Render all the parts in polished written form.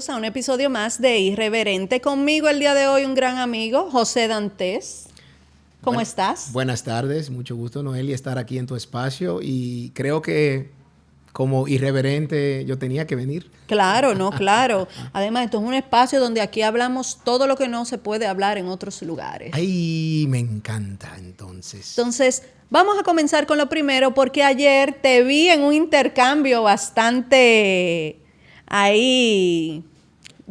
bienvenidos a un episodio más de Irreverente. Conmigo el día de hoy un gran amigo, José Dantes. ¿Cómo estás? Buenas tardes, mucho gusto, Noelia, estar aquí en tu espacio y creo que como irreverente yo tenía que venir. Claro, no, claro. Además, esto es un espacio donde aquí hablamos todo lo que no se puede hablar en otros lugares. Ay, me encanta entonces. Entonces, vamos a comenzar con lo primero porque ayer te vi en un intercambio bastante ahí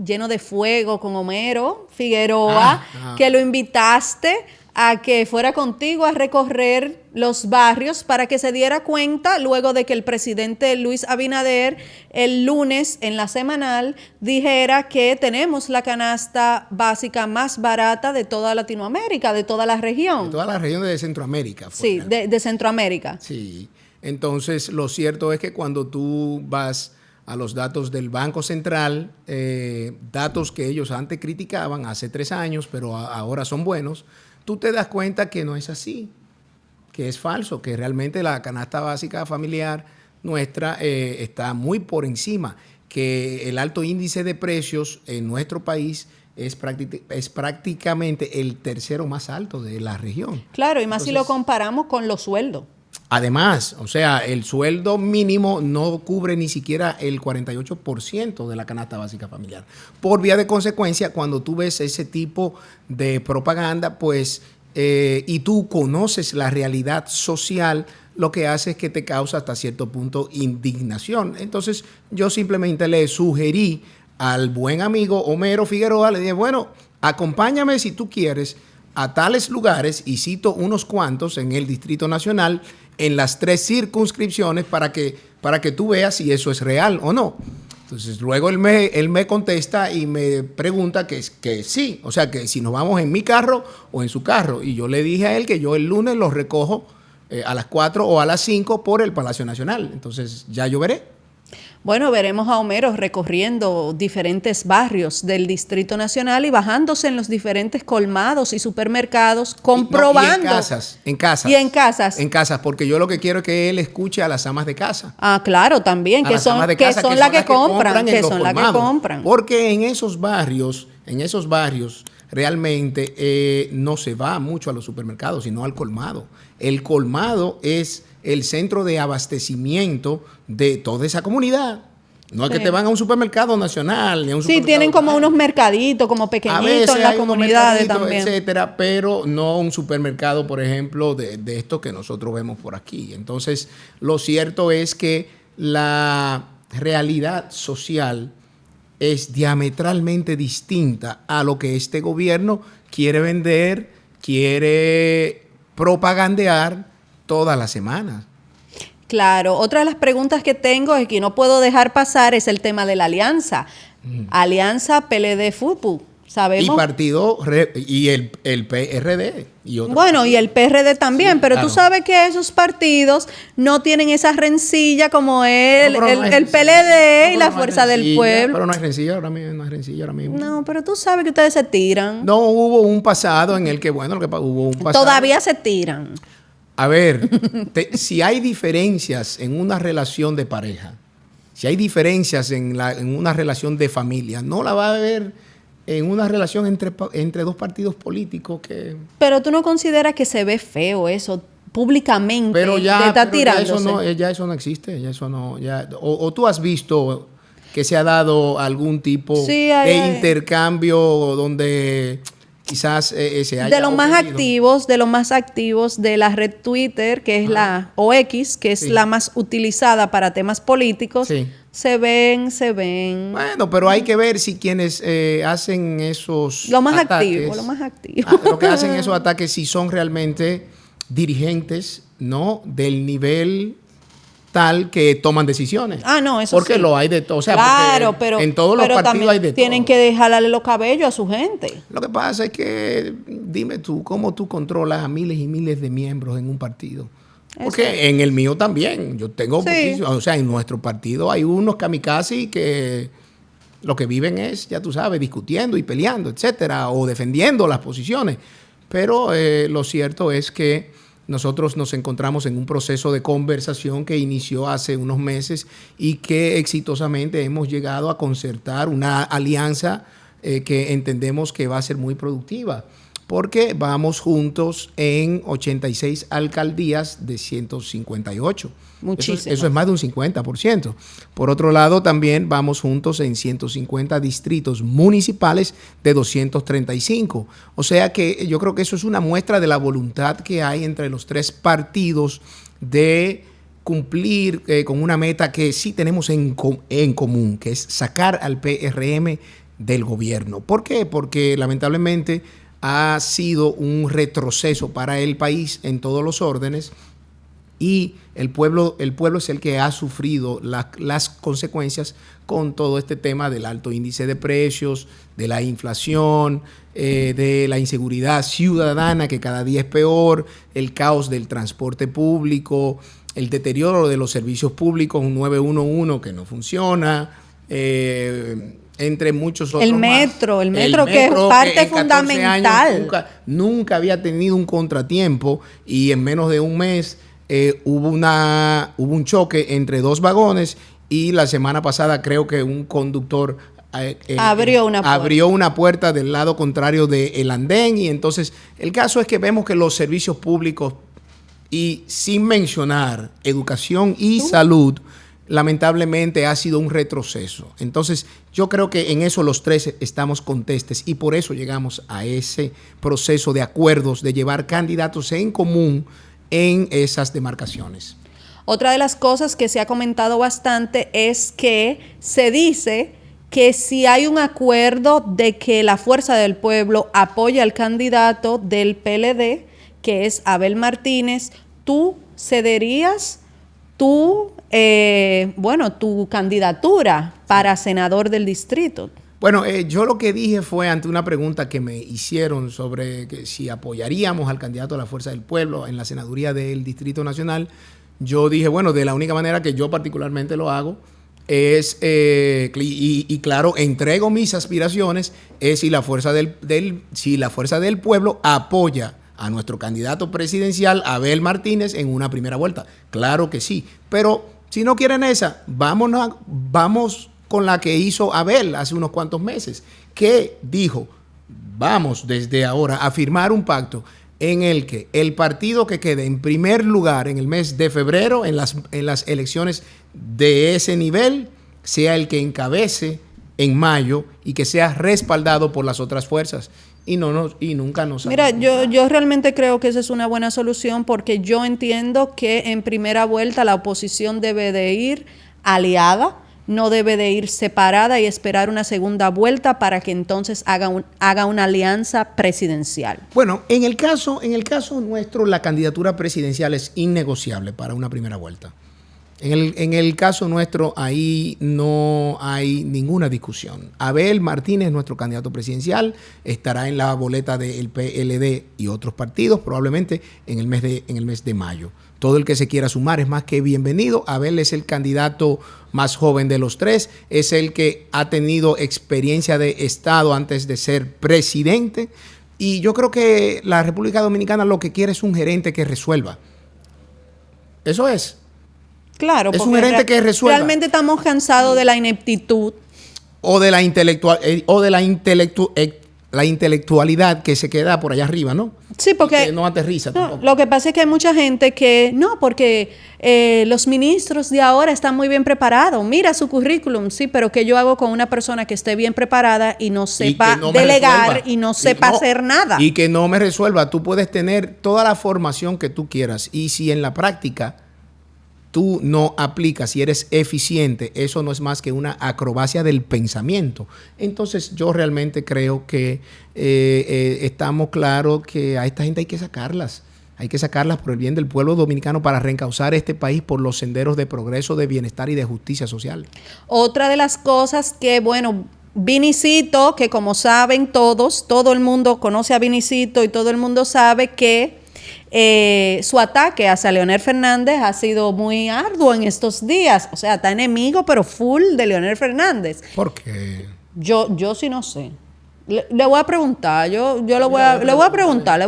lleno de fuego con Homero Figueroa, que lo invitaste a que fuera contigo a recorrer los barrios para que se diera cuenta luego de que el presidente Luis Abinader el lunes en la semanal dijera que tenemos la canasta básica más barata de toda Latinoamérica, de toda la región. De toda la región de Centroamérica. Sí, de Centroamérica. Sí, entonces lo cierto es que cuando tú vas a los datos del Banco Central, datos que ellos antes criticaban hace 3 años, pero ahora son buenos, tú te das cuenta que no es así, que es falso, que realmente la canasta básica familiar nuestra está muy por encima, que el alto índice de precios en nuestro país es prácticamente el tercero más alto de la región. Claro, y más Entonces, si lo comparamos con los sueldos. Además, o sea, el sueldo mínimo no cubre ni siquiera el 48% de la canasta básica familiar. Por vía de consecuencia, cuando tú ves ese tipo de propaganda, pues, y tú conoces la realidad social, lo que hace es que te causa hasta cierto punto indignación. Entonces, yo simplemente le sugerí al buen amigo Homero Figueroa, le dije, bueno, acompáñame si tú quieres a tales lugares, y cito unos cuantos en el Distrito Nacional, en las 3 circunscripciones para que tú veas si eso es real o no. Entonces luego él me contesta y me pregunta que sí, o sea que si nos vamos en mi carro o en su carro. Y yo le dije a él que yo el lunes los recojo a las 4 o a las 5 por el Palacio Nacional. Entonces ya yo veré. Bueno, veremos a Homero recorriendo diferentes barrios del Distrito Nacional y bajándose en los diferentes colmados y supermercados, comprobando. Y en casas. Y en casas. En casas, porque yo lo que quiero es que él escuche a las amas de casa. Ah, claro, también, que son las que compran, que son las que compran. Porque en esos barrios realmente no se va mucho a los supermercados, sino al colmado. El colmado es el centro de abastecimiento de toda esa comunidad. No es que te van a un supermercado nacional, ni a un supermercado tienen como unos mercaditos, como pequeñitos en las comunidades también. Etcétera, pero no un supermercado, por ejemplo, de esto que nosotros vemos por aquí. Entonces, lo cierto es que la realidad social es diametralmente distinta a lo que este gobierno quiere vender, quiere propagandear todas las semanas. Claro, otra de las preguntas que tengo es que no puedo dejar pasar es el tema de la alianza. Alianza PLD-FUPU, sabemos. Y partido, y el PRD. Bueno, y el PRD también, sí, pero claro. Tú sabes que esos partidos no tienen esa rencilla como el PLD y la Fuerza del Pueblo. Pero no hay rencilla ahora mismo. No, pero tú sabes que ustedes se tiran. No hubo un pasado en el que, bueno, hubo un pasado. Todavía se tiran. A ver, si hay diferencias en una relación de pareja, si hay diferencias en una relación de familia, no la va a haber en una relación entre 2 partidos políticos que... Pero tú no consideras que se ve feo eso públicamente. Pero ya eso no existe, o tú has visto que se ha dado algún tipo de intercambio donde... quizás se haya de los más activos de la red Twitter, que es o X, que es la más utilizada para temas políticos, se ven. Bueno, pero hay que ver si quienes hacen esos lo más ataques, activo. Lo que hacen esos ataques, si son realmente dirigentes, ¿no? Del nivel tal que toman decisiones. No, eso porque sí. Lo hay de todo. O sea, claro, pero en todos los partidos hay de todo. Tienen que dejarle los cabellos a su gente. Lo que pasa es que, dime tú, ¿cómo tú controlas a miles y miles de miembros en un partido? Porque en el mío también. Yo tengo muchísimos. O sea, en nuestro partido hay unos kamikaze que lo que viven es, ya tú sabes, discutiendo y peleando, etcétera, o defendiendo las posiciones. Pero lo cierto es que nosotros nos encontramos en un proceso de conversación que inició hace unos meses y que exitosamente hemos llegado a concertar una alianza que entendemos que va a ser muy productiva, porque vamos juntos en 86 alcaldías de 158. Muchísimo. Eso es más de un 50%. Por otro lado, también vamos juntos en 150 distritos municipales de 235. O sea que yo creo que eso es una muestra de la voluntad que hay entre los tres partidos de cumplir con una meta que sí tenemos en común, que es sacar al PRM del gobierno. ¿Por qué? Porque lamentablemente ha sido un retroceso para el país en todos los órdenes y el pueblo es el que ha sufrido las consecuencias con todo este tema del alto índice de precios, de la inflación, de la inseguridad ciudadana que cada día es peor, el caos del transporte público, el deterioro de los servicios públicos, un 911 que no funciona, entre muchos otros el metro que es parte fundamental. Nunca había tenido un contratiempo y en menos de un mes hubo un choque entre dos vagones y la semana pasada creo que un conductor abrió una puerta del lado contrario del andén, y entonces el caso es que vemos que los servicios públicos, y sin mencionar educación y salud, lamentablemente ha sido un retroceso. Entonces, yo creo que en eso los tres estamos contestes y por eso llegamos a ese proceso de acuerdos, de llevar candidatos en común en esas demarcaciones. Otra de las cosas que se ha comentado bastante es que se dice que si hay un acuerdo de que la Fuerza del Pueblo apoya al candidato del PLD, que es Abel Martínez, tú cederías tu candidatura para senador del distrito. Bueno, yo lo que dije fue ante una pregunta que me hicieron sobre que si apoyaríamos al candidato de la Fuerza del Pueblo en la senaduría del Distrito Nacional. Yo dije, bueno, de la única manera que yo particularmente lo hago es, claro, entrego mis aspiraciones, es si la Fuerza del Pueblo apoya a nuestro candidato presidencial, Abel Martínez, en una primera vuelta. Claro que sí, pero si no quieren esa, vamos con la que hizo Abel hace unos cuantos meses, que dijo, vamos desde ahora a firmar un pacto en el que el partido que quede en primer lugar en el mes de febrero en las elecciones de ese nivel sea el que encabece en mayo y que sea respaldado por las otras fuerzas. Y nunca nos... Mira, yo realmente creo que esa es una buena solución, porque yo entiendo que en primera vuelta la oposición debe de ir aliada, no debe de ir separada y esperar una segunda vuelta para que entonces haga una alianza presidencial. Bueno, en el caso nuestro, la candidatura presidencial es innegociable para una primera vuelta. En el caso nuestro, ahí no hay ninguna discusión. Abel Martínez, nuestro candidato presidencial, estará en la boleta del PLD y otros partidos probablemente en el mes de mayo. Todo el que se quiera sumar es más que bienvenido. Abel es el candidato más joven de los tres, es el que ha tenido experiencia de Estado antes de ser presidente, y yo creo que la República Dominicana lo que quiere es un gerente que resuelva. Eso es. Claro, es un gerente que resuelva. Realmente estamos cansados de la ineptitud. O de la intelectualidad que se queda por allá arriba, ¿no? Sí, porque... Y que no aterriza tampoco. Lo que pasa es que hay mucha gente que... No, porque los ministros de ahora están muy bien preparados. Mira su currículum, sí, pero ¿qué yo hago con una persona que esté bien preparada y no sepa delegar y no sepa hacer nada? Y que no me resuelva. Tú puedes tener toda la formación que tú quieras, y si en la práctica tú no aplicas y eres eficiente, eso no es más que una acrobacia del pensamiento. Entonces yo realmente creo que estamos claros que a esta gente hay que sacarlas. Hay que sacarlas por el bien del pueblo dominicano para reencauzar este país por los senderos de progreso, de bienestar y de justicia social. Otra de las cosas que, bueno, Vinicito, que como saben todos, todo el mundo conoce a Vinicito y todo el mundo sabe que su ataque hacia Leonel Fernández ha sido muy arduo en estos días. O sea, está enemigo, pero full de Leonel Fernández. ¿Por qué? Yo sí no sé. Le voy a preguntar, le voy a preguntar,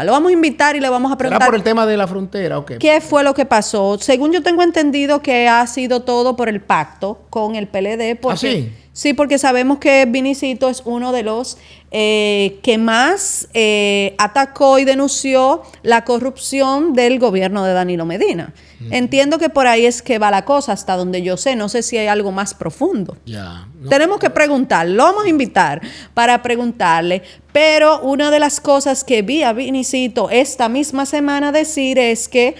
lo vamos a invitar y le vamos a preguntar. ¿Será por el tema de la frontera o qué? ¿Qué fue lo que pasó? Según yo tengo entendido que ha sido todo por el pacto con el PLD. Porque, ¿sí? Sí, porque sabemos que Vinicito es uno de los que más atacó y denunció la corrupción del gobierno de Danilo Medina. Entiendo que por ahí es que va la cosa, hasta donde yo sé. No sé si hay algo más profundo. Ya. No. Tenemos que preguntarle, lo vamos a invitar para preguntarle. Pero una de las cosas que vi a Vinicito esta misma semana decir es que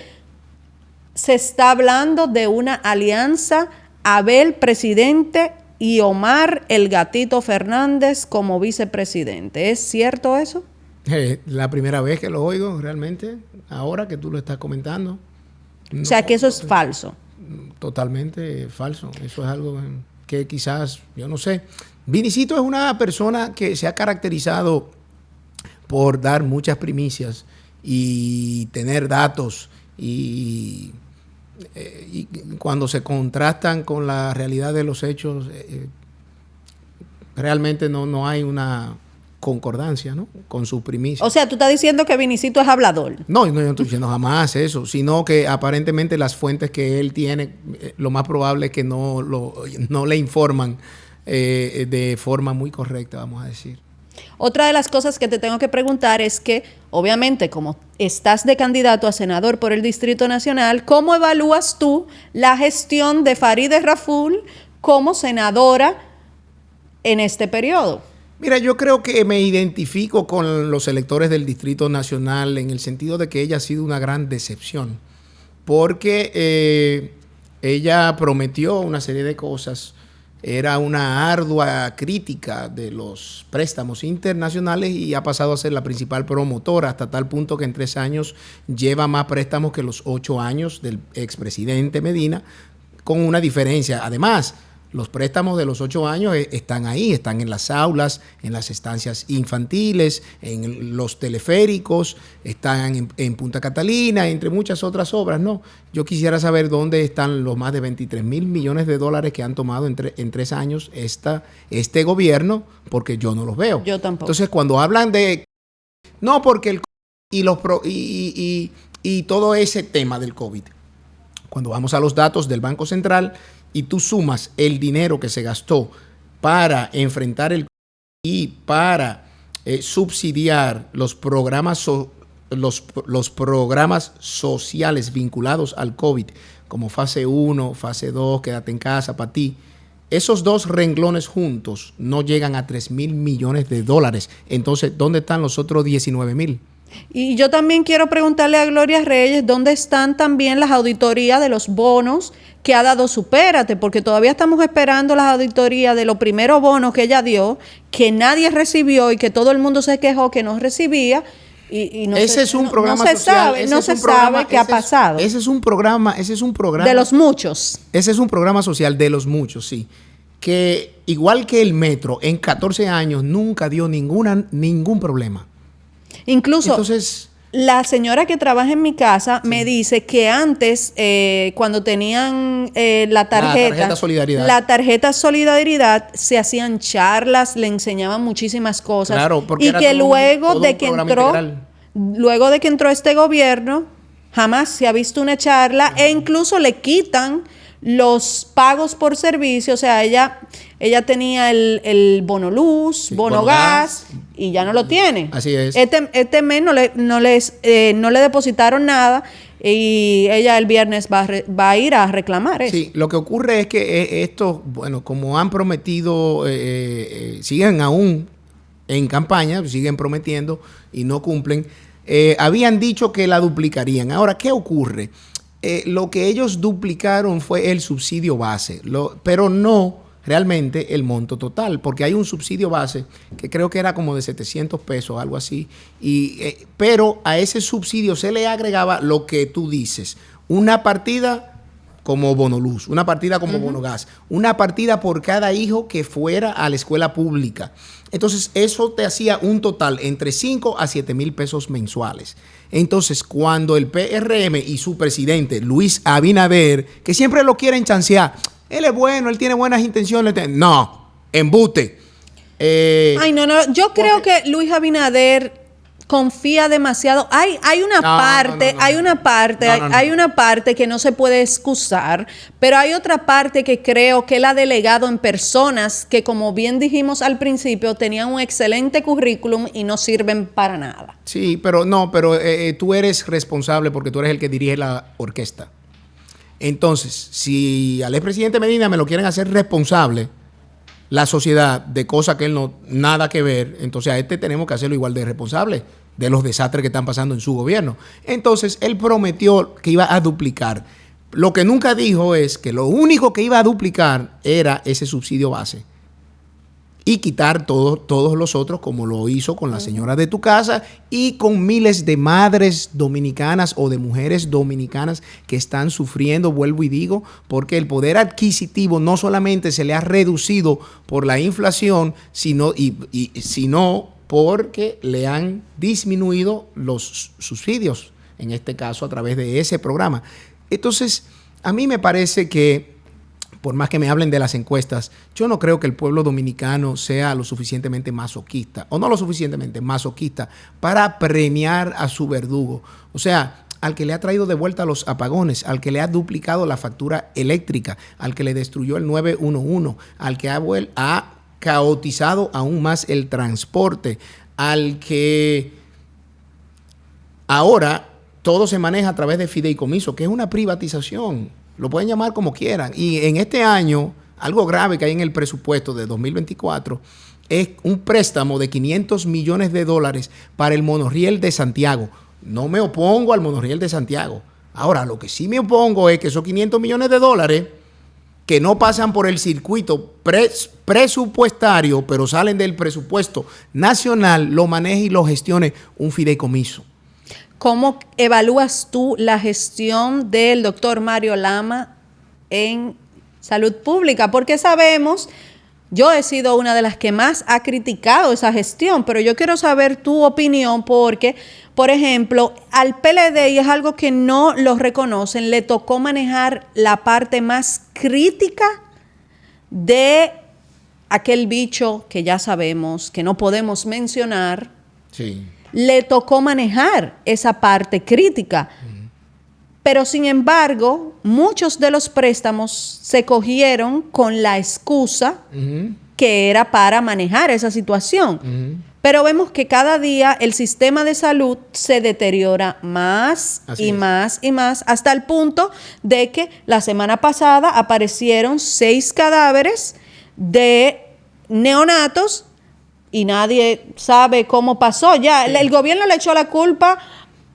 se está hablando de una alianza Abel presidente y Omar el Gatito Fernández como vicepresidente. ¿Es cierto eso? La primera vez que lo oigo realmente, ahora que tú lo estás comentando. O sea, que eso es falso. Totalmente falso. Eso es algo que quizás, yo no sé. Vinicito es una persona que se ha caracterizado por dar muchas primicias y tener datos y cuando se contrastan con la realidad de los hechos, realmente no hay una concordancia, ¿no?, con sus primicias. O sea, tú estás diciendo que Vinicito es hablador. No, yo no estoy diciendo jamás eso, sino que aparentemente las fuentes que él tiene, lo más probable es que no le informan de forma muy correcta, vamos a decir. Otra de las cosas que te tengo que preguntar es que, obviamente, como estás de candidato a senador por el Distrito Nacional, ¿cómo evalúas tú la gestión de Farideh Raful como senadora en este periodo? Mira, yo creo que me identifico con los electores del Distrito Nacional en el sentido de que ella ha sido una gran decepción, porque ella prometió una serie de cosas, era una ardua crítica de los préstamos internacionales y ha pasado a ser la principal promotora hasta tal punto que en 3 años lleva más préstamos que los 8 años del expresidente Medina, con una diferencia. Además, los préstamos de los 8 años están ahí, están en las aulas, en las estancias infantiles, en los teleféricos, están en Punta Catalina, entre muchas otras obras, ¿no? Yo quisiera saber dónde están los más de 23 mil millones de dólares que han tomado en 3 años este gobierno, porque yo no los veo. Yo tampoco. Entonces, cuando hablan de... No, porque el y todo ese tema del COVID, cuando vamos a los datos del Banco Central y tú sumas el dinero que se gastó para enfrentar el COVID y para subsidiar los programas los programas sociales vinculados al COVID, como fase 1, fase 2, quédate en casa para ti, esos 2 renglones juntos no llegan a 3 mil millones de dólares. Entonces, ¿dónde están los otros 19 mil? Y yo también quiero preguntarle a Gloria Reyes dónde están también las auditorías de los bonos que ha dado Supérate, porque todavía estamos esperando las auditorías de los primeros bonos que ella dio, que nadie recibió y que todo el mundo se quejó que no recibía. Y no ese es un programa social. No se sabe qué ha pasado. Ese es un programa. De los muchos. Ese es un programa social de los muchos, sí. Que igual que el metro, en 14 años nunca dio ningún problema. Incluso, entonces, la señora que trabaja en mi casa me dice que antes, cuando tenían la tarjeta Solidaridad, se hacían charlas, le enseñaban muchísimas cosas. Claro, porque y que luego de que entró este gobierno, jamás se ha visto una charla e incluso le quitan los pagos por servicio. O sea, ella tenía el bono luz, sí, bono gas y ya no lo tiene. Así es. Este mes no le depositaron nada y ella el viernes va a ir a reclamar eso. Sí, lo que ocurre es que esto, bueno, como han prometido, siguen aún en campaña, siguen prometiendo y no cumplen. Habían dicho que la duplicarían. Ahora, ¿qué ocurre? Lo que ellos duplicaron fue el subsidio base, pero no realmente el monto total, porque hay un subsidio base que creo que era como de 700 pesos, algo así, pero a ese subsidio se le agregaba lo que tú dices, una partida como bono luz, una partida como bono gas, una partida por cada hijo que fuera a la escuela pública. Entonces, eso te hacía un total entre 5 a 7 mil pesos mensuales. Entonces, cuando el PRM y su presidente, Luis Abinader, que siempre lo quieren chancear, él es bueno, él tiene buenas intenciones. No, embute. Ay, no, yo creo que Luis Abinader confía demasiado. Hay una parte que no se puede excusar, pero hay otra parte que creo que él ha delegado en personas que, como bien dijimos al principio, tenían un excelente currículum y no sirven para nada. Sí, pero tú eres responsable porque tú eres el que dirige la orquesta. Entonces, si al expresidente Medina me lo quieren hacer responsable la sociedad de cosas que él no nada que ver, entonces a este tenemos que hacerlo igual de responsable de los desastres que están pasando en su gobierno. Entonces, él prometió que iba a duplicar. Lo que nunca dijo es que lo único que iba a duplicar era ese subsidio base y quitar todos los otros, como lo hizo con la señora de tu casa y con miles de madres dominicanas o de mujeres dominicanas que están sufriendo, vuelvo y digo, porque el poder adquisitivo no solamente se le ha reducido por la inflación, sino porque le han disminuido los subsidios, en este caso a través de ese programa. Entonces, a mí me parece que, por más que me hablen de las encuestas, yo no creo que el pueblo dominicano sea lo suficientemente masoquista, o no lo suficientemente masoquista, para premiar a su verdugo. O sea, al que le ha traído de vuelta los apagones, al que le ha duplicado la factura eléctrica, al que le destruyó el 911, al que ha caotizado aún más el transporte, al que ahora todo se maneja a través de fideicomiso, que es una privatización, lo pueden llamar como quieran. Y en este año, algo grave que hay en el presupuesto de 2024 es un préstamo de $500 millones para el monorriel de Santiago. No me opongo al monorriel de Santiago. Ahora, lo que sí me opongo es que esos $500 millones que no pasan por el circuito presupuestario, pero salen del presupuesto nacional, lo maneje y lo gestione un fideicomiso. ¿Cómo evalúas tú la gestión del doctor Mario Lama en salud pública? Porque sabemos, yo he sido una de las que más ha criticado esa gestión, pero yo quiero saber tu opinión porque, por ejemplo, al PLD, y es algo que no lo reconocen, le tocó manejar la parte más crítica de aquel bicho que ya sabemos, que no podemos mencionar. Sí. Le tocó manejar esa parte crítica. Pero sin embargo, muchos de los préstamos se cogieron con la excusa que era para manejar esa situación. Pero vemos que cada día el sistema de salud se deteriora más y más, hasta el punto de que la semana pasada aparecieron 6 cadáveres de neonatos y nadie sabe cómo pasó. Ya el gobierno le echó la culpa,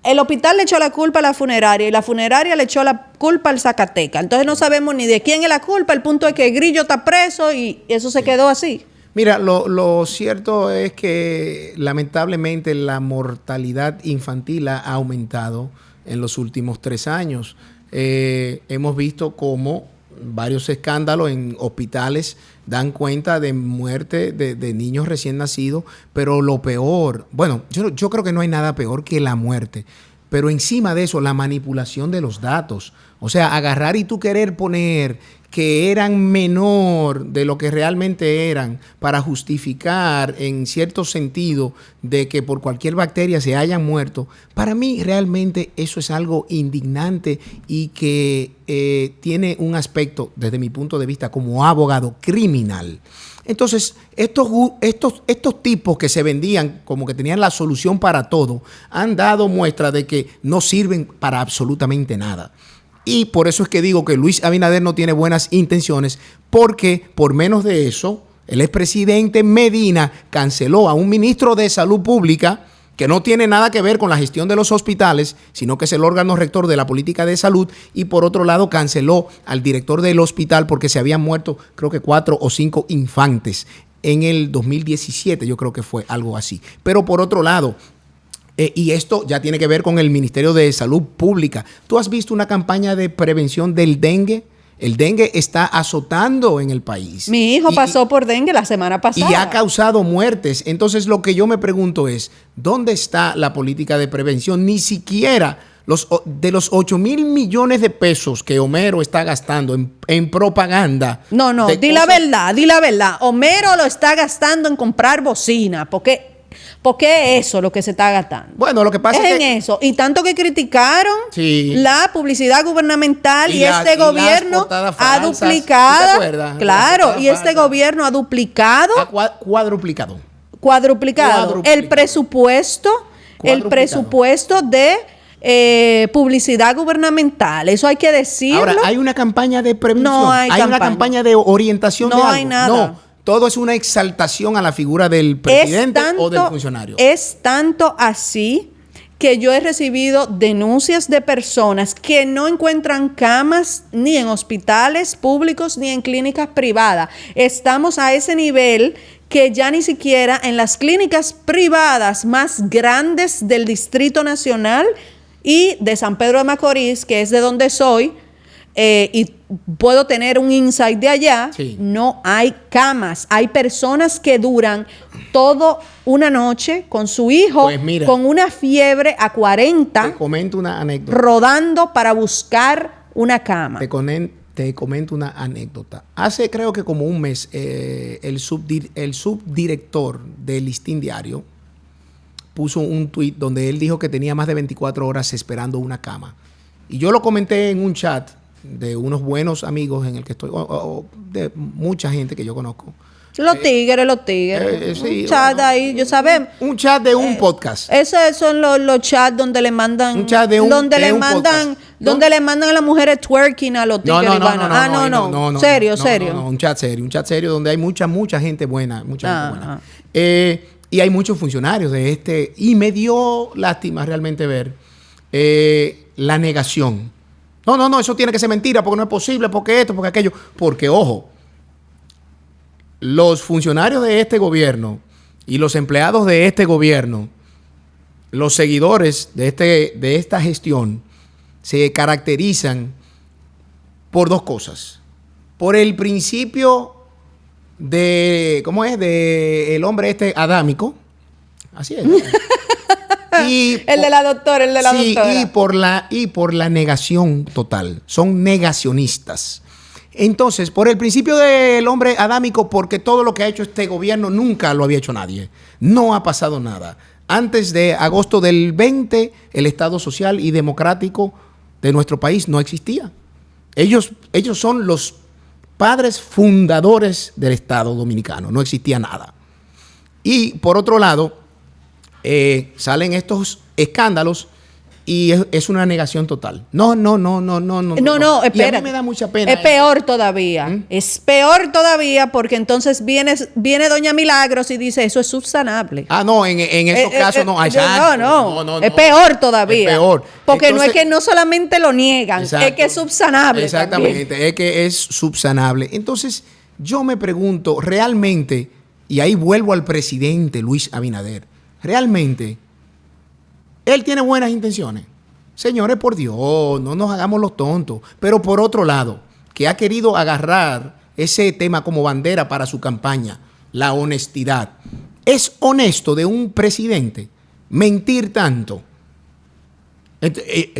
el hospital le echó la culpa a la funeraria y la funeraria le echó la culpa al Zacatecas. Entonces no sabemos ni de quién es la culpa. El punto es que Grillo está preso y eso se quedó así. Mira, lo cierto es que lamentablemente la mortalidad infantil ha aumentado en los últimos 3 años. Hemos visto cómo varios escándalos en hospitales dan cuenta de muerte de niños recién nacidos, pero lo peor, bueno, yo creo que no hay nada peor que la muerte, pero encima de eso, la manipulación de los datos. O sea, agarrar y tú querer poner que eran menor de lo que realmente eran para justificar en cierto sentido de que por cualquier bacteria se hayan muerto. Para mí realmente eso es algo indignante y que tiene un aspecto, desde mi punto de vista como abogado, criminal. Entonces, estos tipos que se vendían como que tenían la solución para todo, han dado muestra de que no sirven para absolutamente nada. Y por eso es que digo que Luis Abinader no tiene buenas intenciones, porque por menos de eso, el expresidente Medina canceló a un ministro de Salud Pública que no tiene nada que ver con la gestión de los hospitales, sino que es el órgano rector de la política de salud, y por otro lado canceló al director del hospital porque se habían muerto, creo que 4 o 5 infantes en el 2017, yo creo que fue algo así. Pero por otro lado, y esto ya tiene que ver con el Ministerio de Salud Pública. ¿Tú has visto una campaña de prevención del dengue? El dengue está azotando en el país. Mi hijo pasó por dengue la semana pasada. Y ha causado muertes. Entonces, lo que yo me pregunto es, ¿dónde está la política de prevención? Ni siquiera De los 8,000 millones de pesos que Homero está gastando en propaganda. No, di la verdad. Homero lo está gastando en comprar bocina. ¿Por qué eso es lo que se está gastando? Bueno, lo que pasa es en que... eso. Y tanto que criticaron Sí. la publicidad gubernamental y este gobierno ha falsas. duplicado. ¿Sí te acuerdas? Claro, y este gobierno ha duplicado. Cuadruplicado. El presupuesto de publicidad gubernamental. Eso hay que decirlo. Ahora, hay una campaña de prevención. No hay una campaña de orientación de No algo. hay nada. No, todo es una exaltación a la figura del presidente o del funcionario. Es tanto así que yo he recibido denuncias de personas que no encuentran camas ni en hospitales públicos ni en clínicas privadas. Estamos a ese nivel que ya ni siquiera en las clínicas privadas más grandes del Distrito Nacional y de San Pedro de Macorís, que es de donde soy, y puedo tener un insight de allá, sí, no hay camas. Hay personas que duran toda una noche con su hijo, pues mira, con una fiebre a 40, te comento una anécdota. Rodando para buscar una cama. Te comento una anécdota. Hace creo que como un mes, el subdirector del Listín Diario puso un tuit donde él dijo que tenía más de 24 horas esperando una cama. Y yo lo comenté en un chat de unos buenos amigos en el que estoy, o de mucha gente que yo conozco. Los tigres. Sí, un chat ahí, yo sabemos. Un chat de un podcast. Esos son los chats donde le mandan. Un chat de un donde le un mandan, podcast. donde le mandan a las mujeres twerking a los tigres. No. Serio. No, un chat serio donde hay mucha gente buena, gente buena. Y hay muchos funcionarios de este, y me dio lástima realmente ver la negación. No, eso tiene que ser mentira, porque no es posible, porque esto, porque aquello. Porque, ojo, los funcionarios de este gobierno y los empleados de este gobierno, los seguidores de esta gestión, se caracterizan por dos cosas. Por el principio de, ¿cómo es? De el hombre adámico. Así es. Y el de la doctora. Y por la negación total. Son negacionistas. Entonces, por el principio del hombre adámico, porque todo lo que ha hecho este gobierno nunca lo había hecho nadie. No ha pasado nada. Antes de agosto del 20, el Estado social y democrático de nuestro país no existía. Ellos son los padres fundadores del Estado dominicano. No existía nada. Y por otro lado, salen estos escándalos y es una negación total. No, espérate. Y a mí me da mucha pena. Es peor todavía. Es peor todavía porque entonces viene Doña Milagros y dice, eso es subsanable. No, en esos casos no. No. Es peor todavía. Es peor. Porque entonces, no es que no solamente lo niegan, exacto, es que es subsanable. Exactamente, también. Es que es subsanable. Entonces, yo me pregunto, realmente, y ahí vuelvo al presidente Luis Abinader, realmente, él tiene buenas intenciones. Señores, por Dios, no nos hagamos los tontos. Pero por otro lado, que ha querido agarrar ese tema como bandera para su campaña, la honestidad. ¿Es honesto de un presidente mentir tanto?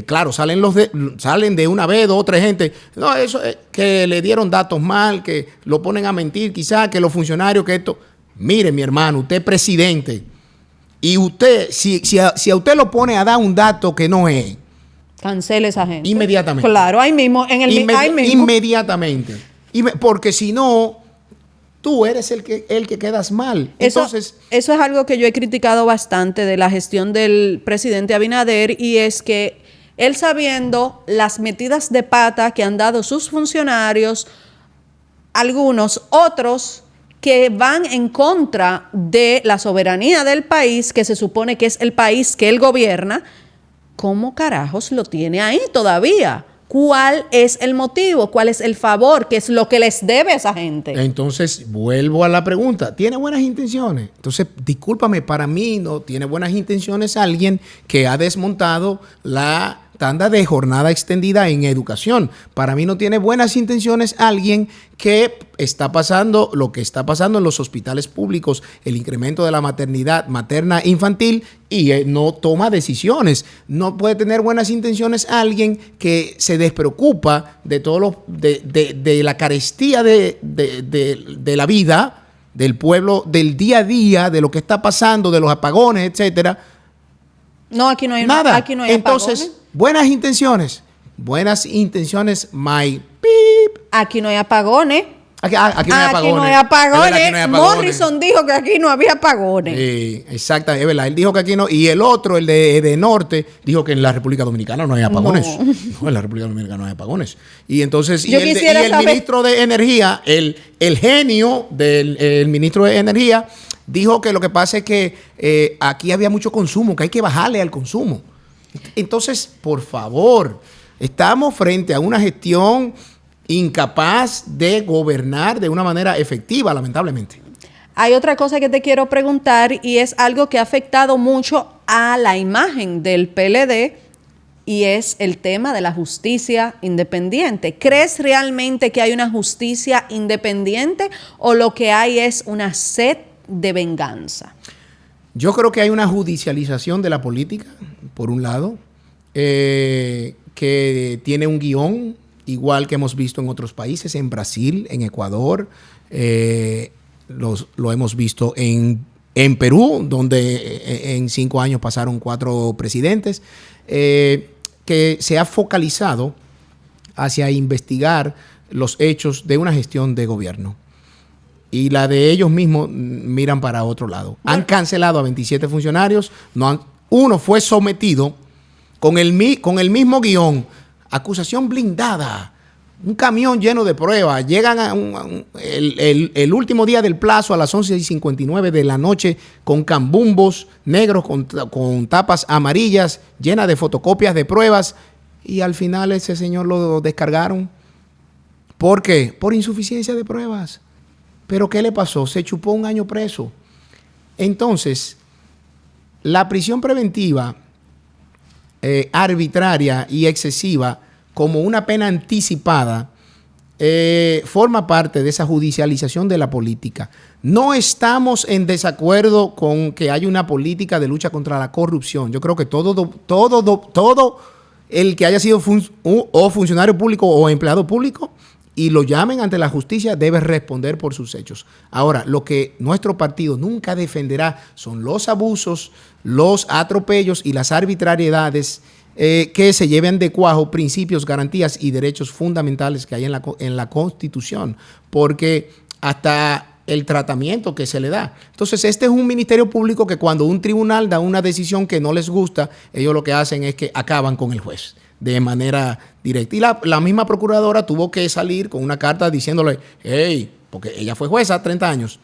Claro, salen de una vez, 2 o 3 gente. No, eso es que le dieron datos mal, que lo ponen a mentir, quizás que los funcionarios, que esto. Mire, mi hermano, usted es presidente. Y usted, si a usted lo pone a dar un dato que no es, cancele esa gente. Inmediatamente. Claro, ahí mismo, ahí mismo. Inmediatamente. Porque si no, tú eres el que quedas mal. Entonces, eso es algo que yo he criticado bastante de la gestión del presidente Abinader, y es que él, sabiendo las metidas de pata que han dado sus funcionarios, algunos, otros que van en contra de la soberanía del país, que se supone que es el país que él gobierna, ¿cómo carajos lo tiene ahí todavía? ¿Cuál es el motivo? ¿Cuál es el favor? ¿Qué es lo que les debe a esa gente? Entonces, vuelvo a la pregunta. ¿Tiene buenas intenciones? Entonces, discúlpame, para mí no tiene buenas intenciones alguien que ha desmontado la tanda de jornada extendida en educación. Para mí no tiene buenas intenciones alguien que está pasando lo que está pasando en los hospitales públicos, el incremento de la maternidad materna infantil y no toma decisiones. No puede tener buenas intenciones alguien que se despreocupa de todo de la carestía de la vida del pueblo, del día a día, de lo que está pasando, de los apagones, etcétera. No, aquí no hay nada. Aquí no hay Entonces, apagones. Buenas intenciones, my beep. Aquí no hay apagones. Aquí no hay apagones. Aquí no hay Es verdad apagones. que no hay apagones. Morrison dijo que aquí no había apagones. Sí, exacto, es verdad. Él dijo que aquí no. Y el otro, el de Norte, dijo que en la República Dominicana no hay apagones. No, en la República Dominicana no hay apagones. Y entonces, Yo quisiera el saber- ministro de Energía, el genio del ministro de Energía, dijo que lo que pasa es que aquí había mucho consumo, que hay que bajarle al consumo. Entonces, por favor, estamos frente a una gestión incapaz de gobernar de una manera efectiva, lamentablemente. Hay otra cosa que te quiero preguntar y es algo que ha afectado mucho a la imagen del PLD y es el tema de la justicia independiente. ¿Crees realmente que hay una justicia independiente o lo que hay es una sed de venganza? Yo creo que hay una judicialización de la política, por un lado, que tiene un guión, igual que hemos visto en otros países, en Brasil, en Ecuador, lo hemos visto en Perú, donde en 5 años pasaron 4 presidentes, que se ha focalizado hacia investigar los hechos de una gestión de gobierno. Y la de ellos mismos miran para otro lado. Han cancelado a 27 funcionarios. Uno fue sometido con el mismo guión. Acusación blindada. Un camión lleno de pruebas. Llegan el último día del plazo a las 11:59 de la noche con cambumbos negros, con tapas amarillas, llenas de fotocopias de pruebas. Y al final ese señor lo descargaron. ¿Por qué? Por insuficiencia de pruebas. ¿Pero qué le pasó? Se chupó 1 año preso. Entonces, la prisión preventiva arbitraria y excesiva como una pena anticipada forma parte de esa judicialización de la política. No estamos en desacuerdo con que haya una política de lucha contra la corrupción. Yo creo que todo el que haya sido funcionario público o empleado público y lo llamen ante la justicia, debe responder por sus hechos. Ahora, lo que nuestro partido nunca defenderá son los abusos, los atropellos y las arbitrariedades que se lleven de cuajo principios, garantías y derechos fundamentales que hay en la Constitución, porque hasta el tratamiento que se le da. Entonces, este es un ministerio público que cuando un tribunal da una decisión que no les gusta, ellos lo que hacen es que acaban con el juez de manera directa. Y la misma procuradora tuvo que salir con una carta diciéndole, hey, porque ella fue jueza 30 años,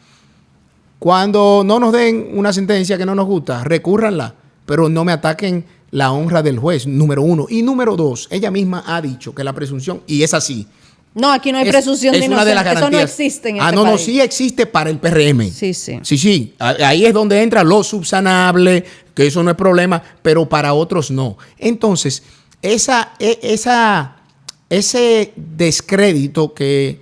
cuando no nos den una sentencia que no nos gusta, recúrranla, pero no me ataquen la honra del juez, número 1. Y número 2, ella misma ha dicho que la presunción, y es así. No, aquí no hay presunción de una de las inocencia. garantías. Eso no existe en este no, país. sí existe para el PRM. Sí, sí. Sí. Ahí es donde entra lo subsanable, que eso no es problema, pero para otros no. Entonces, ese descrédito que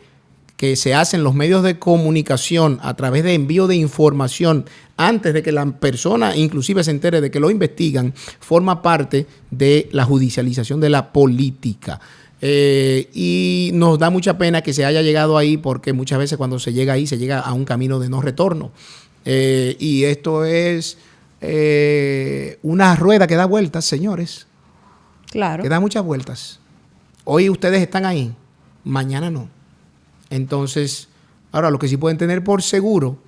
se hace en los medios de comunicación a través de envío de información antes de que la persona inclusive se entere de que lo investigan, forma parte de la judicialización de la política. Y nos da mucha pena que se haya llegado ahí, porque muchas veces cuando se llega ahí se llega a un camino de no retorno. Y esto es una rueda que da vueltas, señores. Claro. Que da muchas vueltas. Hoy ustedes están ahí, mañana no. Entonces, ahora lo que sí pueden tener por seguro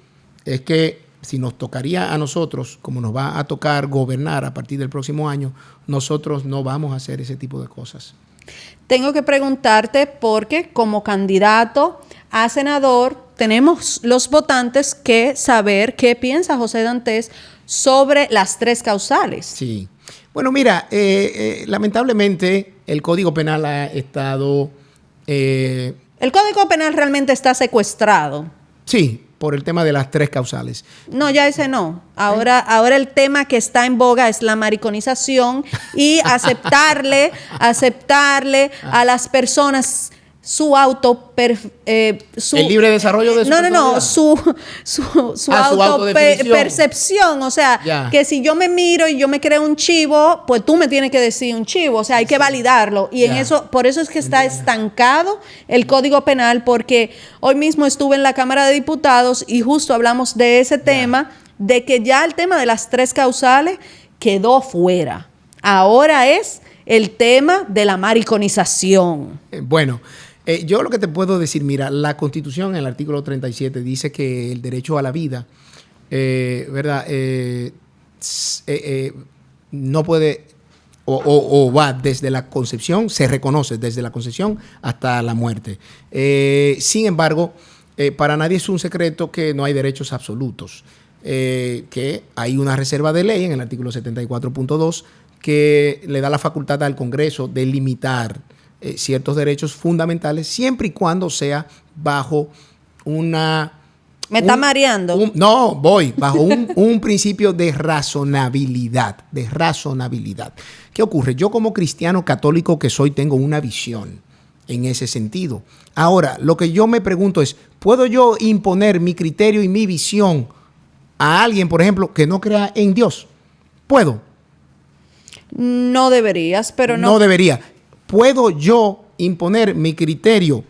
es que si nos tocaría a nosotros, como nos va a tocar gobernar a partir del próximo año, nosotros no vamos a hacer ese tipo de cosas. Tengo que preguntarte porque como candidato a senador tenemos los votantes que saber qué piensa José Dantes sobre las 3 causales. Sí. Bueno, mira, lamentablemente el Código Penal ha estado... El Código Penal realmente está secuestrado. Sí, por el tema de las 3 causales. No, ya ese no. Ahora el tema que está en boga es la mariconización y aceptarle a las personas su el libre desarrollo de su personalidad. su autopercepción. O sea, que si yo me miro y yo me creo un chivo, pues tú me tienes que decir un chivo. O sea, hay que validarlo. Y en eso, por eso es que está estancado el Código Penal, porque hoy mismo estuve en la Cámara de Diputados y justo hablamos de ese tema, de que ya el tema de las 3 causales quedó fuera. Ahora es el tema de la mariconización. Bueno, yo lo que te puedo decir, mira, la Constitución en el artículo 37 dice que el derecho a la vida, ¿verdad? No puede o va desde la concepción, se reconoce desde la concepción hasta la muerte. Sin embargo, para nadie es un secreto que no hay derechos absolutos, que hay una reserva de ley en el artículo 74.2 que le da la facultad al Congreso de limitar ciertos derechos fundamentales siempre y cuando sea bajo una... ¿Me está mareando? Bajo un principio de razonabilidad, ¿Qué ocurre? Yo como cristiano católico que soy tengo una visión en ese sentido. Ahora, lo que yo me pregunto es, ¿puedo yo imponer mi criterio y mi visión a alguien, por ejemplo, que no crea en Dios? ¿Puedo? No deberías, pero no. No debería. ¿Puedo yo imponer mi criterio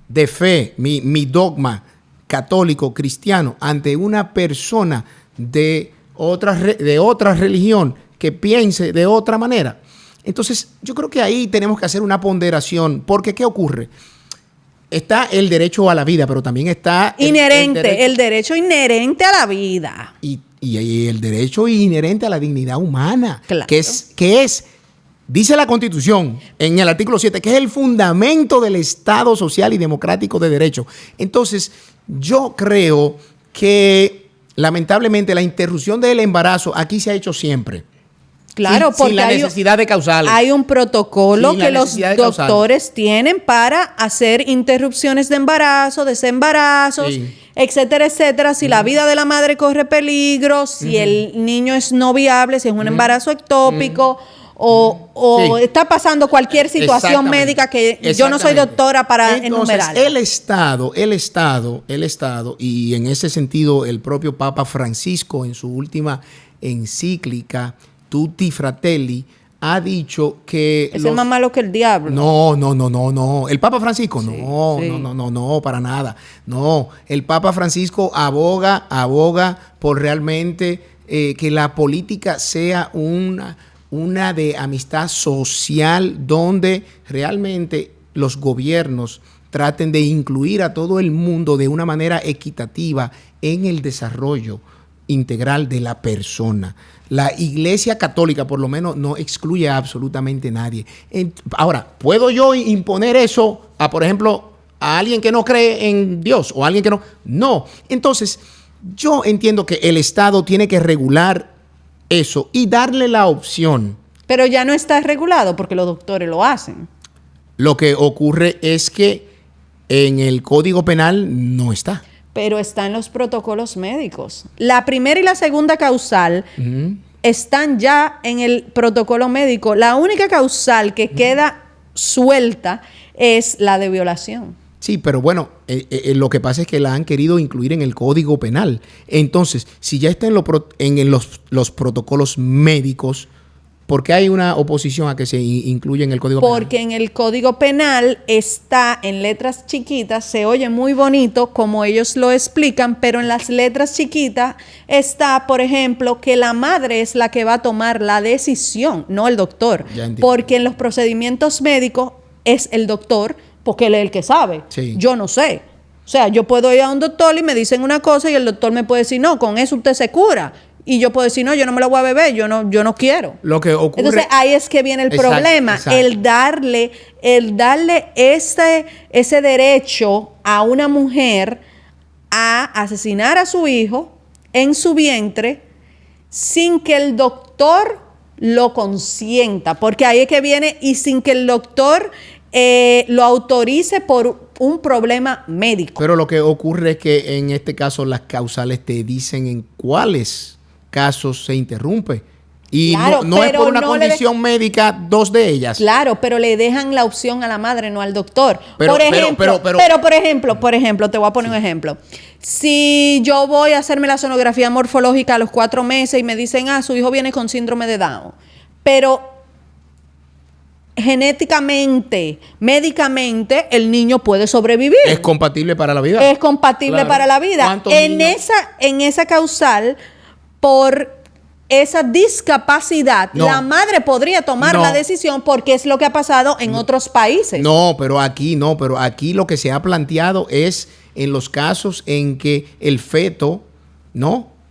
de fe, mi dogma católico, cristiano, ante una persona de otra religión que piense de otra manera? Entonces, yo creo que ahí tenemos que hacer una ponderación, porque ¿qué ocurre? Está el derecho a la vida, pero también está... el derecho inherente a la vida. Y el derecho inherente a la dignidad humana, claro. que es, dice la Constitución en el artículo 7, que es el fundamento del Estado social y democrático de derecho. Entonces, yo creo que lamentablemente la interrupción del embarazo aquí se ha hecho siempre. Claro, porque sin la necesidad de causales. Hay un protocolo que los doctores tienen para hacer interrupciones de embarazo, desembarazos, etcétera, etcétera. Si la vida de la madre corre peligro, si el niño es no viable, si es un embarazo ectópico o está pasando cualquier situación médica que yo no soy doctora para enumerar. El Estado, y en ese sentido el propio Papa Francisco en su última encíclica Tutti Fratelli ha dicho que... Es más malo que el diablo. No. El Papa Francisco, no, para nada. No, el Papa Francisco aboga por realmente que la política sea una de amistad social donde realmente los gobiernos traten de incluir a todo el mundo de una manera equitativa en el desarrollo integral de la persona. La Iglesia Católica, por lo menos, no excluye a absolutamente nadie. Ahora, ¿puedo yo imponer eso a, por ejemplo, a alguien que no cree en Dios o a alguien que no? No. Entonces, yo entiendo que el Estado tiene que regular eso y darle la opción. Pero ya no está regulado porque los doctores lo hacen. Lo que ocurre es que en el Código Penal no está. Pero está en los protocolos médicos. La primera y la segunda causal están ya en el protocolo médico. La única causal que queda suelta es la de violación. Sí, pero bueno, lo que pasa es que la han querido incluir en el Código Penal. Entonces, si ya está en los protocolos médicos, ¿por qué hay una oposición a que se incluya en el Código Penal? Porque en el Código Penal está en letras chiquitas, se oye muy bonito como ellos lo explican, pero en las letras chiquitas está, por ejemplo, que la madre es la que va a tomar la decisión, no el doctor. Porque en los procedimientos médicos es el doctor, porque él es el que sabe. Sí. Yo no sé. O sea, yo puedo ir a un doctor y me dicen una cosa y el doctor me puede decir, no, con eso usted se cura. Y yo puedo decir, no, yo no me lo voy a beber, yo no quiero. Lo que ocurre... Entonces, ahí es que viene el problema. Exacto. El darle ese derecho a una mujer a asesinar a su hijo en su vientre sin que el doctor lo consienta. Porque ahí es que viene y sin que el doctor lo autorice por un problema médico. Pero lo que ocurre es que en este caso las causales te dicen en cuáles casos se interrumpe. Y claro, no es por una condición médica, 2 de ellas. Claro, pero le dejan la opción a la madre, no al doctor. Pero, por ejemplo, te voy a poner un ejemplo. Si yo voy a hacerme la sonografía morfológica a los 4 meses y me dicen, su hijo viene con síndrome de Down, pero genéticamente, médicamente, el niño puede sobrevivir. Es compatible para la vida. Es compatible para la vida. En esa causal, por esa discapacidad, la madre podría tomar la decisión porque es lo que ha pasado en otros países. Pero aquí lo que se ha planteado es en los casos en que el feto,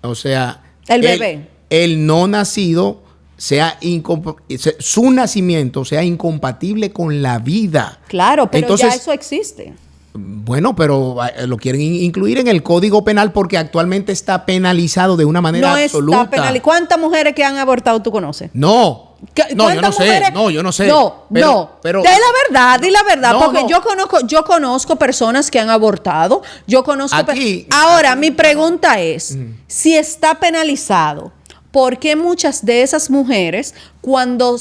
o sea, el bebé, el no nacido, su nacimiento sea incompatible con la vida. Claro, pero entonces, ya eso existe. Bueno, pero lo quieren incluir en el Código Penal porque actualmente está penalizado de una manera absoluta. No está penalizado. ¿Cuántas mujeres que han abortado tú conoces? No, yo no sé. Pero di la verdad, porque yo conozco personas que han abortado. Yo conozco. Ahora, mi pregunta es, si está penalizado, ¿por qué muchas de esas mujeres cuando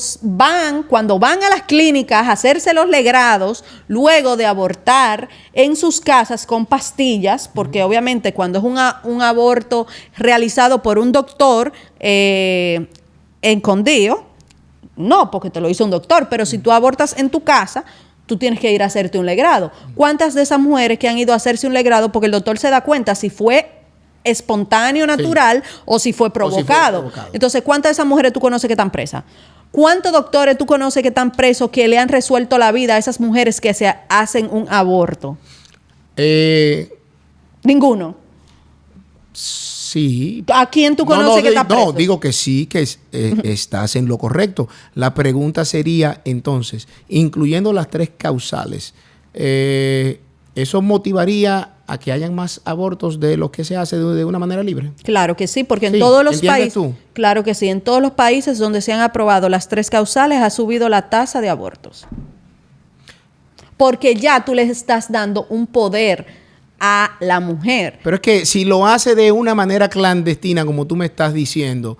van a las clínicas a hacerse los legrados luego de abortar en sus casas con pastillas? Porque obviamente cuando es un aborto realizado por un doctor escondido, no, porque te lo hizo un doctor, pero si tú abortas en tu casa, tú tienes que ir a hacerte un legrado. ¿Cuántas de esas mujeres que han ido a hacerse un legrado porque el doctor se da cuenta si fue espontáneo, natural, o si fue provocado? Entonces, ¿cuántas de esas mujeres tú conoces que están presas? ¿Cuántos doctores tú conoces que están presos que le han resuelto la vida a esas mujeres que se hacen un aborto? Ninguno. Sí. ¿A quién tú conoces que está preso? No, digo que sí, que estás en lo correcto. La pregunta sería, entonces, incluyendo las 3 causales, ¿eso motivaría a que hayan más abortos de los que se hace de una manera libre? Claro que sí, porque en todos los países, tú? Claro que sí, en todos los países donde se han aprobado las 3 causales ha subido la tasa de abortos. Porque ya tú les estás dando un poder a la mujer. Pero es que si lo hace de una manera clandestina, como tú me estás diciendo,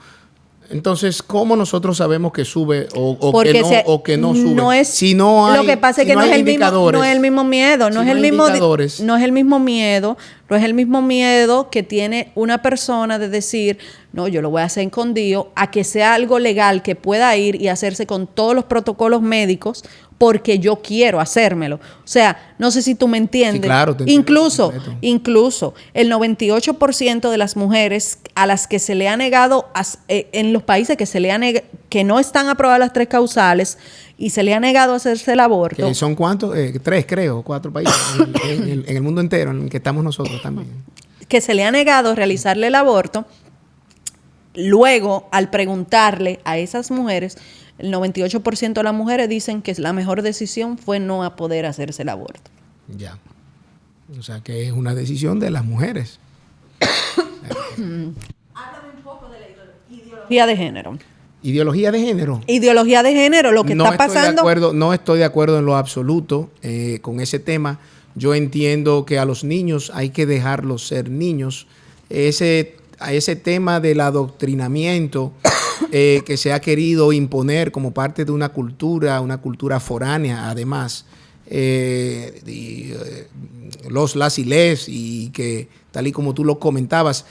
entonces, ¿cómo nosotros sabemos que sube o que no sube? No es, si no hay, lo que pasa es que no es el mismo miedo, no es el mismo miedo que tiene una persona de decir, no, yo lo voy a hacer escondido, a que sea algo legal que pueda ir y hacerse con todos los protocolos médicos porque yo quiero hacérmelo. O sea, no sé si tú me entiendes. Sí, claro, te entiendo. Incluso el 98% de las mujeres a las que se le ha negado, en los países que no están aprobadas las 3 causales y se le ha negado hacerse el aborto. ¿Que son cuántos? 3, creo, 4 países en el mundo entero en el que estamos nosotros también. Que se le ha negado realizarle el aborto. Luego, al preguntarle a esas mujeres, el 98% de las mujeres dicen que la mejor decisión fue no a poder hacerse el aborto. Ya. O sea, que es una decisión de las mujeres. Háblame un poco de la ideología de género. ¿Ideología de género? Ideología de género, lo que está pasando. No estoy de acuerdo en lo absoluto con ese tema. Yo entiendo que a los niños hay que dejarlos ser niños. A ese tema del adoctrinamiento que se ha querido imponer como parte de una cultura foránea, además, las y les, y que tal y como tú lo comentabas,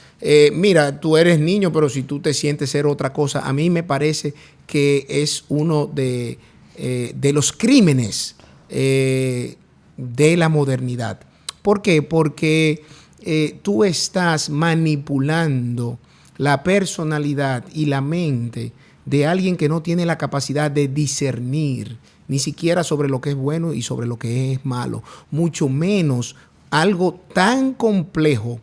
mira, tú eres niño, pero si tú te sientes ser otra cosa, a mí me parece que es uno de los crímenes de la modernidad. ¿Por qué? Porque tú estás manipulando la personalidad y la mente de alguien que no tiene la capacidad de discernir ni siquiera sobre lo que es bueno y sobre lo que es malo, mucho menos algo tan complejo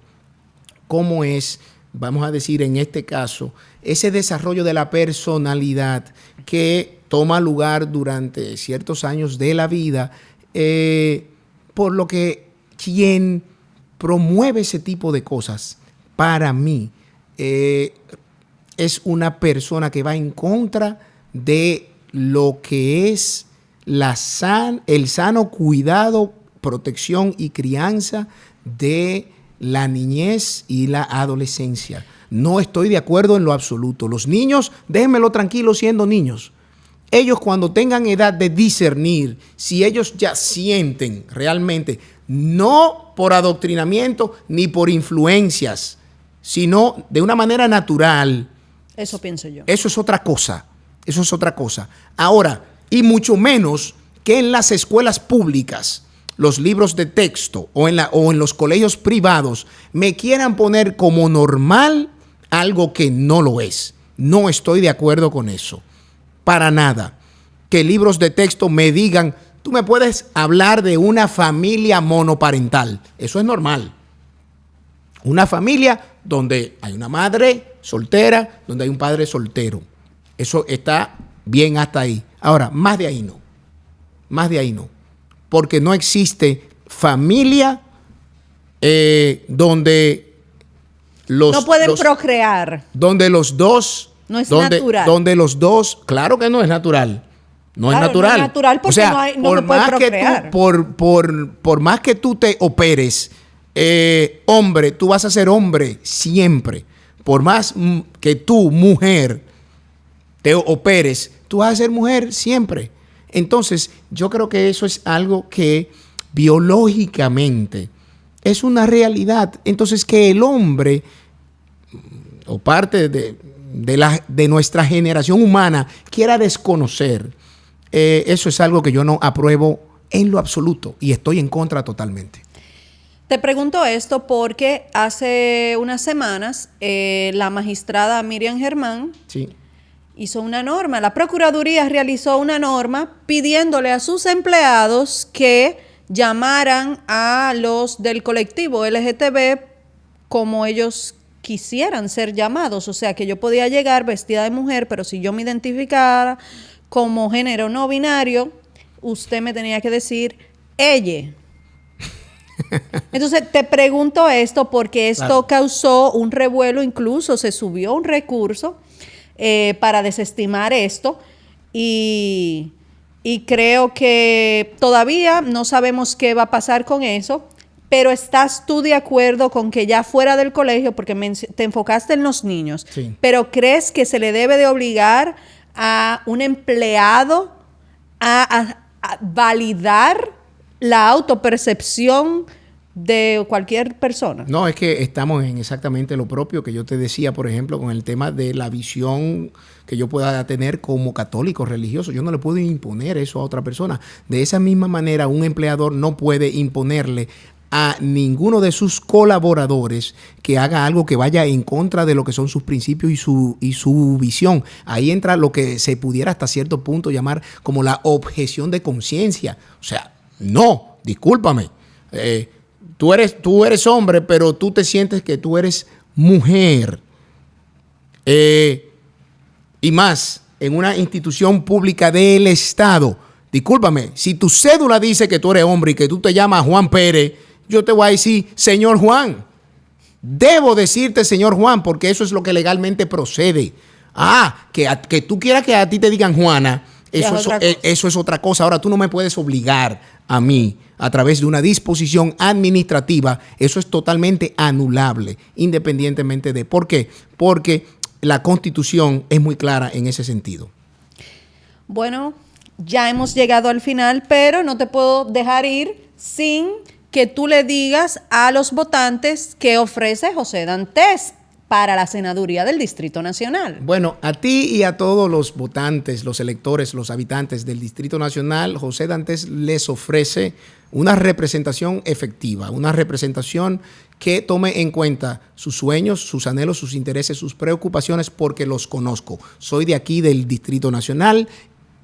como es, vamos a decir en este caso, ese desarrollo de la personalidad que toma lugar durante ciertos años de la vida, por lo que quien promueve ese tipo de cosas, para mí, es una persona que va en contra de lo que es el sano cuidado protección y crianza de la niñez y la adolescencia. No estoy de acuerdo en lo absoluto. Los niños, déjenmelo tranquilos siendo niños. Ellos cuando tengan edad de discernir, si ellos ya sienten realmente, no por adoctrinamiento ni por influencias, sino de una manera natural. Eso pienso yo. Eso es otra cosa. Eso es otra cosa. Ahora, y mucho menos que en las escuelas públicas, los libros de texto o en los colegios privados me quieran poner como normal algo que no lo es. No estoy de acuerdo con eso. Para nada. Que libros de texto me digan, tú me puedes hablar de una familia monoparental. Eso es normal. Una familia donde hay una madre soltera, donde hay un padre soltero. Eso está bien hasta ahí. Ahora, más de ahí no. Más de ahí no. Porque no existe familia donde no pueden procrear. Donde los dos... No es natural. Donde los dos... Claro que no es natural. No es natural. No es natural porque no se puede procrear. Por más que tú te operes, hombre, tú vas a ser hombre siempre. Por más que tú, mujer, te operes, tú vas a ser mujer siempre. Entonces, yo creo que eso es algo que biológicamente es una realidad. Entonces, que el hombre, o parte de nuestra generación humana, quiera desconocer, eso es algo que yo no apruebo en lo absoluto y estoy en contra totalmente. Te pregunto esto porque hace unas semanas la magistrada Miriam Germán hizo una norma. La Procuraduría realizó una norma pidiéndole a sus empleados que llamaran a los del colectivo LGTB como ellos quisieran ser llamados. O sea, que yo podía llegar vestida de mujer, pero si yo me identificara como género no binario, usted me tenía que decir ella. Entonces te pregunto esto porque esto causó un revuelo, incluso se subió un recurso para desestimar esto y creo que todavía no sabemos qué va a pasar con eso, pero ¿estás tú de acuerdo con que ya fuera del colegio, porque te enfocaste en los niños, pero crees que se le debe de obligar a un empleado a validar la autopercepción de cualquier persona? No, es que estamos en exactamente lo propio que yo te decía, por ejemplo, con el tema de la visión que yo pueda tener como católico religioso. Yo no le puedo imponer eso a otra persona. De esa misma manera, un empleador no puede imponerle a ninguno de sus colaboradores que haga algo que vaya en contra de lo que son sus principios y su visión. Ahí entra lo que se pudiera hasta cierto punto llamar como la objeción de conciencia. O sea, no, discúlpame. Tú eres hombre, pero tú te sientes que tú eres mujer. Y más, en una institución pública del Estado. Discúlpame, si tu cédula dice que tú eres hombre y que tú te llamas Juan Pérez, yo te voy a decir, señor Juan. Debo decirte, señor Juan, porque eso es lo que legalmente procede. Que tú quieras que a ti te digan Juana, eso es otra cosa. Ahora, tú no me puedes obligar a mí a través de una disposición administrativa. Eso es totalmente anulable, independientemente de por qué. Porque la Constitución es muy clara en ese sentido. Bueno, ya hemos llegado al final, pero no te puedo dejar ir sin que tú le digas a los votantes qué ofrece José Dantes para la senaduría del Distrito Nacional. Bueno, a ti y a todos los votantes, los electores, los habitantes del Distrito Nacional, José Dantes les ofrece una representación efectiva, una representación que tome en cuenta sus sueños, sus anhelos, sus intereses, sus preocupaciones, porque los conozco. Soy de aquí del Distrito Nacional,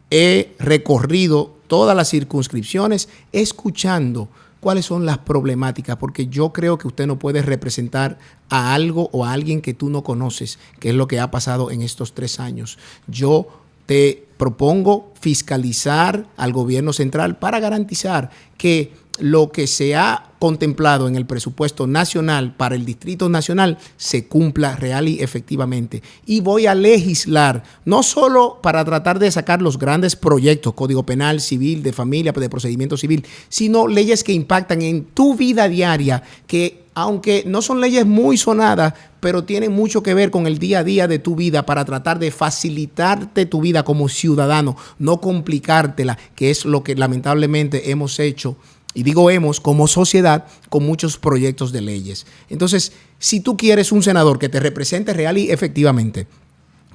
he recorrido todas las circunscripciones escuchando cuáles son las problemáticas, porque yo creo que usted no puede representar a algo o a alguien que tú no conoces, que es lo que ha pasado en estos 3 años. Yo te propongo fiscalizar al gobierno central para garantizar que lo que se ha contemplado en el presupuesto nacional para el Distrito Nacional se cumpla real y efectivamente. Y voy a legislar, no solo para tratar de sacar los grandes proyectos, Código Penal, Civil, de familia, de procedimiento civil, sino leyes que impactan en tu vida diaria, que aunque no son leyes muy sonadas, pero tienen mucho que ver con el día a día de tu vida para tratar de facilitarte tu vida como ciudadano, no complicártela, que es lo que lamentablemente hemos hecho. Y digo hemos, como sociedad, con muchos proyectos de leyes. Entonces, si tú quieres un senador que te represente real y efectivamente,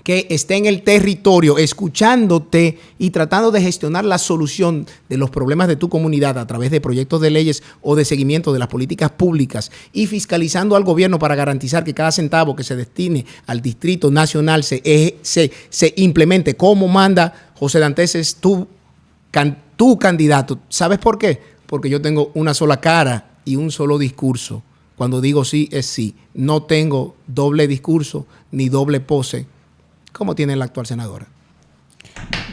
que esté en el territorio escuchándote y tratando de gestionar la solución de los problemas de tu comunidad a través de proyectos de leyes o de seguimiento de las políticas públicas y fiscalizando al gobierno para garantizar que cada centavo que se destine al Distrito Nacional se implemente como manda José Dantes, es tu candidato. ¿Sabes por qué? Porque yo tengo una sola cara y un solo discurso. Cuando digo sí, es sí. No tengo doble discurso ni doble pose, como tiene la actual senadora.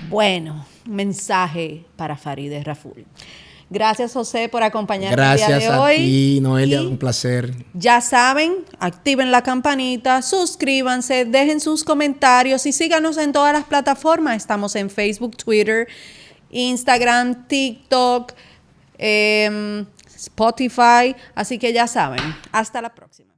Bueno, mensaje para Farideh Raful. Gracias, José, por acompañarnos Gracias el día de a hoy. ti, Noelia, Y un placer. ya saben, activen la campanita, suscríbanse, dejen sus comentarios y síganos en todas las plataformas. Estamos en Facebook, Twitter, Instagram, TikTok, Spotify. Así que ya saben, hasta la próxima.